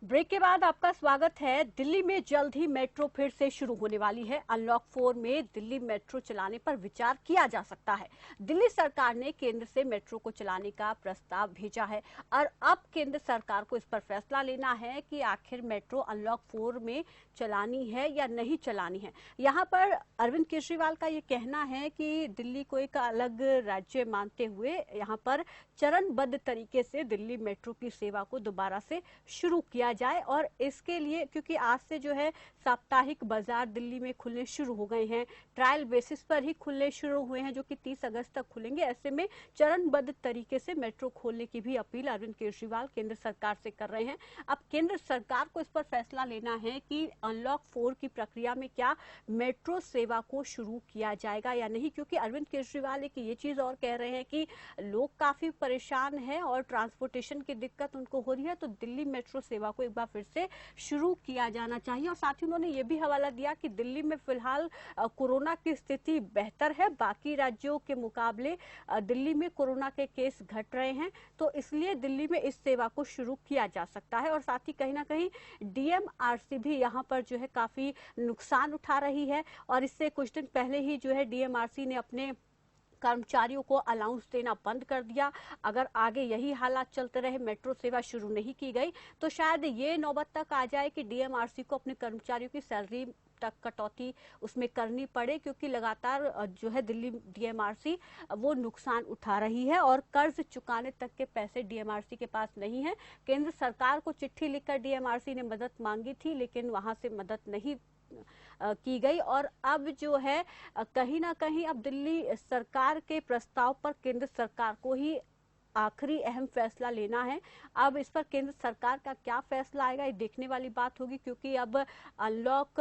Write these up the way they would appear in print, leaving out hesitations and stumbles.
Break के बाद आपका स्वागत है। दिल्ली में जल्द ही मेट्रो फिर से शुरू होने वाली है। अनलॉक 4 में दिल्ली मेट्रो चलाने पर विचार किया जा सकता है। दिल्ली सरकार ने केंद्र से मेट्रो को चलाने का प्रस्ताव भेजा है और अब केंद्र सरकार को इस पर फैसला लेना है कि आखिर मेट्रो अनलॉक 4 में चलानी है या नहीं चलानी है। यहाँ पर अरविंद केजरीवाल का ये कहना है कि दिल्ली को एक अलग राज्य मानते हुए यहाँ पर चरणबद्ध तरीके से दिल्ली मेट्रो की सेवा को दोबारा से शुरू किया जाए और इसके लिए क्योंकि आज से जो है साप्ताहिक बाजार दिल्ली में खुलने शुरू हो गए हैं, ट्रायल बेसिस पर ही खुलने शुरू हुए हैं जो कि 30 अगस्त तक खुलेंगे। ऐसे में चरणबद्ध तरीके से मेट्रो खोलने की भी अपील अरविंद केजरीवाल केंद्र सरकार से कर रहे हैं। अब केंद्र सरकार को इस पर फैसला लेना है कि अनलॉक 4 की प्रक्रिया में क्या मेट्रो सेवा को शुरू किया जाएगा या नहीं, क्योंकि अरविंद केजरीवाल एक ये चीज और कह रहे हैं कि लोग काफी परेशान हैं और ट्रांसपोर्टेशन की दिक्कत उनको हो रही है, तो दिल्ली मेट्रो सेवा को एक बार फिर से शुरू किया जाना चाहिए। और साथ ही उन्होंने ये भी हवाला दिया कि दिल्ली में फिलहाल कोरोना की स्थिति बेहतर है, बाकी राज्यों के मुकाबले दिल्ली में कोरोना के केस घट रहे हैं, तो इसलिए दिल्ली में इस सेवा को शुरू किया जा सकता है। और साथ ही कहीं ना कहीं डीएमआरसी भी यहाँ पर जो है काफी नुकसान उठा रही है और इससे कुछ दिन पहले ही जो है डीएमआरसी ने अपने कर्मचारियों को अलाउंस देना बंद कर दिया। अगर आगे यही हालात चलते रहे, मेट्रो सेवा शुरू नहीं की गई, तो शायद ये नौबत तक आ जाए कि डीएमआरसी को अपने कर्मचारियों की सैलरी तक कटौती उसमें करनी पड़े, क्योंकि लगातार जो है दिल्ली डीएमआरसी वो नुकसान उठा रही है और कर्ज चुकाने तक के पैसे डीएमआरसी के पास नहीं है। केंद्र सरकार को चिट्ठी लिखकर डीएमआरसी ने मदद मांगी थी, लेकिन वहां से मदद नहीं की गई और अब जो है कहीं ना कहीं अब दिल्ली सरकार के प्रस्ताव पर केंद्र सरकार को ही आखिरी अहम फैसला लेना है। अब इस पर केंद्र सरकार का क्या फैसला आएगा ये देखने वाली बात होगी, क्योंकि अब अनलॉक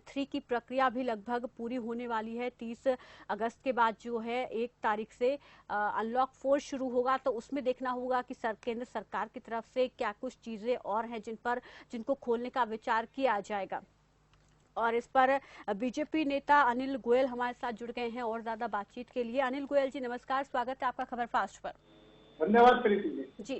3 की प्रक्रिया भी लगभग पूरी होने वाली है। 30 अगस्त के बाद जो है 1 तारीख से अनलॉक 4 शुरू होगा, तो उसमें देखना होगा कि केंद्र सरकार की तरफ से क्या कुछ चीजें और हैं जिनको खोलने का विचार किया जाएगा। और इस पर बीजेपी नेता अनिल गोयल हमारे साथ जुड़ गए हैं और ज्यादा बातचीत के लिए। अनिल गोयल जी नमस्कार, स्वागत है आपका खबर फास्ट पर। धन्यवाद प्रीति जी।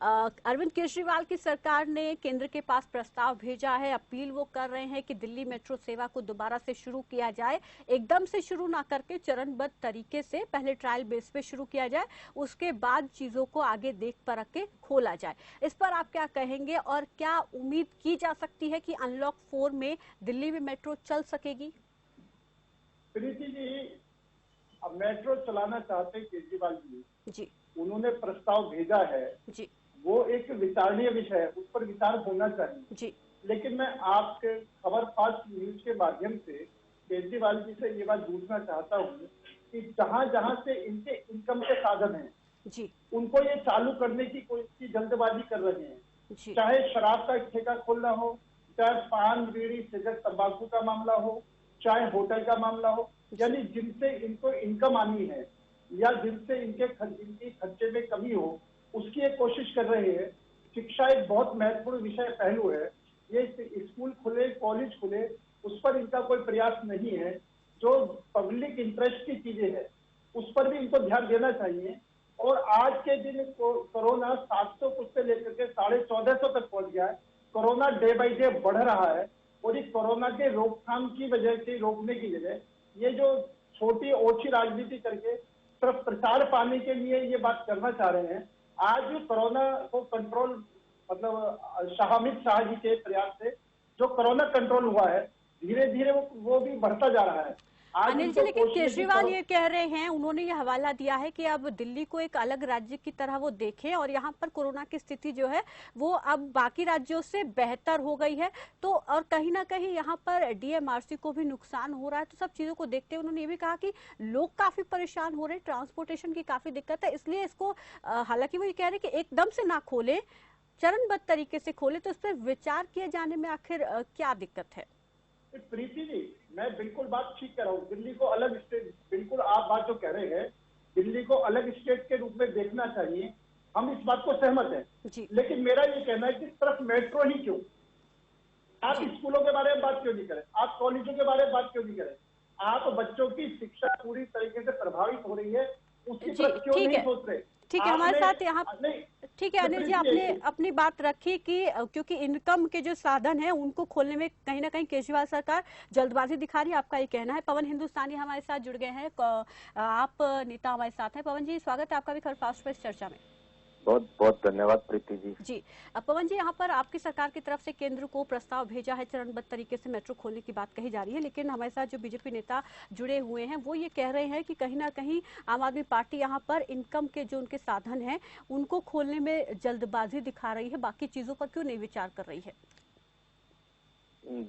अरविंद केजरीवाल की सरकार ने केंद्र के पास प्रस्ताव भेजा है, अपील वो कर रहे हैं कि दिल्ली मेट्रो सेवा को दोबारा से शुरू किया जाए, एकदम से शुरू ना करके चरणबद्ध तरीके से पहले ट्रायल बेस पे शुरू किया जाए, उसके बाद चीजों को आगे देख परख के खोला जाए। इस पर आप क्या कहेंगे और क्या उम्मीद की जा सकती है कि अनलॉक 4 में दिल्ली में मेट्रो चल सकेगी? प्रीति जी, अब मेट्रो चलाना चाहते केजरीवाल जी, उन्होंने प्रस्ताव भेजा है जी, वो एक विचारणीय विषय है, उस पर विचार होना चाहिए जी। लेकिन मैं आपके खबर फास्ट न्यूज के माध्यम से केजरीवाल जी से ये बात पूछना चाहता हूँ कि जहाँ जहाँ से इनके इनकम के साधन हैं जी, उनको ये चालू करने की कोई जल्दबाजी कर रहे हैं। जी, चाहे शराब का ठेका खोलना हो, चाहे पान बीड़ी सिगरेट तंबाकू का मामला हो, चाहे होटल का मामला हो, यानी जिनसे इनको इनकम आनी है या जिनसे इनके खर्चे में कमी हो उसकी एक कोशिश कर रहे हैं। शिक्षा एक बहुत महत्वपूर्ण विषय पहलू है, ये स्कूल खुले कॉलेज खुले उस पर इनका कोई प्रयास नहीं है। जो पब्लिक इंटरेस्ट की चीजें हैं उस पर भी इनको ध्यान देना चाहिए। और आज के दिन कोरोना 700 कुछ से लेकर के 1450 तक पहुंच गया है। कोरोना डे बाई डे बढ़ रहा है और इस कोरोना के रोकथाम की वजह से रोकने की वजह ये जो छोटी ओछी राजनीति करके सिर्फ प्रचार पाने के लिए ये बात करना चाह रहे हैं। आज कोरोना को कंट्रोल मतलब अमित शाह जी के प्रयास से जो कोरोना कंट्रोल हुआ है धीरे धीरे वो भी बढ़ता जा रहा है। अनिल जी, लेकिन केजरीवाल ये कह रहे हैं, उन्होंने ये हवाला दिया है कि अब दिल्ली को एक अलग राज्य की तरह वो देखें और यहाँ पर कोरोना की स्थिति जो है वो अब बाकी राज्यों से बेहतर हो गई है, तो और कहीं ना कहीं यहाँ पर डीएमआरसी को भी नुकसान हो रहा है, तो सब चीजों को देखते हुए उन्होंने ये भी कहा कि लोग काफी परेशान हो रहे हैं, ट्रांसपोर्टेशन की काफी दिक्कत है, इसलिए इसको हालांकि वो ये कह रहे हैं कि एकदम से ना खोले, चरणबद्ध तरीके से खोले, तो इस पर विचार किए जाने में आखिर क्या दिक्कत है? प्रीति जी, मैं बिल्कुल बात ठीक कह रहा हूँ। दिल्ली को अलग स्टेट, बिल्कुल आप बात जो कह रहे हैं दिल्ली को अलग स्टेट के रूप में देखना चाहिए, हम इस बात को सहमत हैं। लेकिन मेरा ये कहना है कि सिर्फ मेट्रो ही क्यों, आप स्कूलों के बारे में बात क्यों नहीं करें, आप कॉलेजों के बारे में बात क्यों नहीं करें, आप बच्चों की शिक्षा पूरी तरीके से प्रभावित हो रही है उसकी तरफ क्यों नहीं सोच रहे? ठीक है, हमारे साथ यहाँ ठीक है अनिल जी, आपने अपनी बात रखी कि क्योंकि इनकम के जो साधन हैं उनको खोलने में कहीं ना कहीं केजरीवाल सरकार जल्दबाजी दिखा रही है, आपका ये कहना है। पवन हिंदुस्तानी हमारे साथ जुड़ गए हैं, आप नेता हमारे साथ हैं। पवन जी, स्वागत है आपका भी खबरफास्ट पर इस चर्चा में। बहुत बहुत धन्यवाद प्रीति जी। जी पवन जी, यहाँ पर आपकी सरकार की तरफ से केंद्र को प्रस्ताव भेजा है, चरणबद्ध तरीके से मेट्रो खोलने की बात कही जा रही है, लेकिन हमारे साथ जो बीजेपी नेता जुड़े हुए हैं वो ये कह रहे हैं कि कहीं ना कहीं आम आदमी पार्टी यहाँ पर इनकम के जो उनके साधन हैं उनको खोलने में जल्दबाजी दिखा रही है, बाकी चीजों पर क्यों नहीं विचार कर रही है?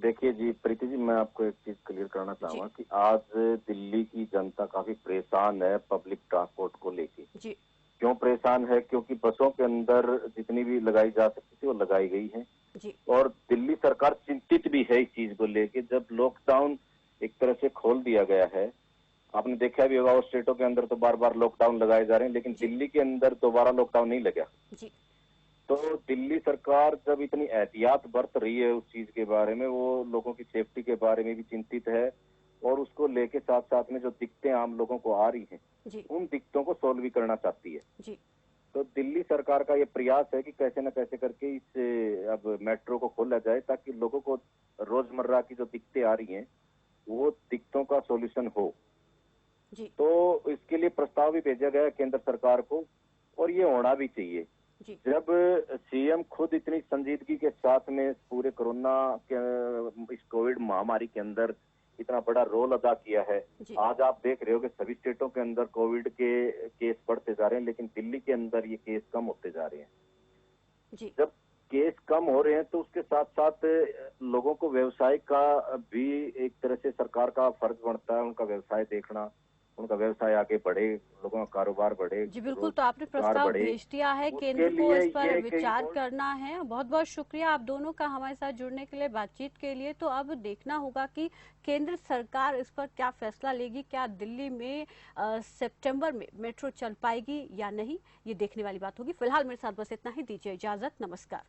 देखिए जी प्रीति जी, मैं आपको एक चीज क्लियर करना चाहूंगा कि आज दिल्ली की जनता काफी परेशान है पब्लिक ट्रांसपोर्ट को लेके। जी क्यों परेशान है? क्योंकि बसों के अंदर जितनी भी लगाई जा सकती थी वो लगाई गई है जी और दिल्ली सरकार चिंतित भी है इस चीज को लेके। जब लॉकडाउन एक तरह से खोल दिया गया है, आपने देखा भी होगा और स्टेटों के अंदर तो बार बार लॉकडाउन लगाए जा रहे हैं, लेकिन दिल्ली के अंदर दोबारा लॉकडाउन नहीं लगा। जी तो दिल्ली सरकार जब इतनी एहतियात बरत रही है उस चीज के बारे में, वो लोगों की सेफ्टी के बारे में भी चिंतित है और उसको लेके साथ साथ में जो दिक्कतें आम लोगों को आ रही हैं उन दिक्कतों को सॉल्व भी करना चाहती है। जी तो दिल्ली सरकार का ये प्रयास है कि कैसे न कैसे करके इस अब मेट्रो को खोला जाए ताकि लोगों को रोजमर्रा की जो दिक्कतें आ रही हैं वो दिक्कतों का सॉल्यूशन हो। जी तो इसके लिए प्रस्ताव भी भेजा गया केंद्र सरकार को और ये होना भी चाहिए। जब सीएम खुद इतनी संजीदगी के साथ में पूरे कोरोना के इस कोविड महामारी के अंदर इतना बड़ा रोल अदा किया है, आज आप देख रहे हो कि सभी स्टेटों के अंदर कोविड के केस बढ़ते जा रहे हैं, लेकिन दिल्ली के अंदर ये केस कम होते जा रहे हैं। जब केस कम हो रहे हैं तो उसके साथ साथ लोगों को व्यवसाय का भी एक तरह से सरकार का फर्ज बनता है, उनका व्यवसाय देखना, उनका व्यवसाय आगे बढ़े, लोगों का कारोबार बढ़े। जी बिल्कुल, तो आपने प्रस्ताव भेज दिया है, केंद्र को इस पर विचार करना है। बहुत बहुत शुक्रिया आप दोनों का हमारे साथ जुड़ने के लिए, बातचीत के लिए। तो अब देखना होगा कि केंद्र सरकार इस पर क्या फैसला लेगी, क्या दिल्ली में सितंबर में मेट्रो चल पाएगी या नहीं, ये देखने वाली बात होगी। फिलहाल मेरे साथ बस इतना ही, दीजिए इजाजत, नमस्कार।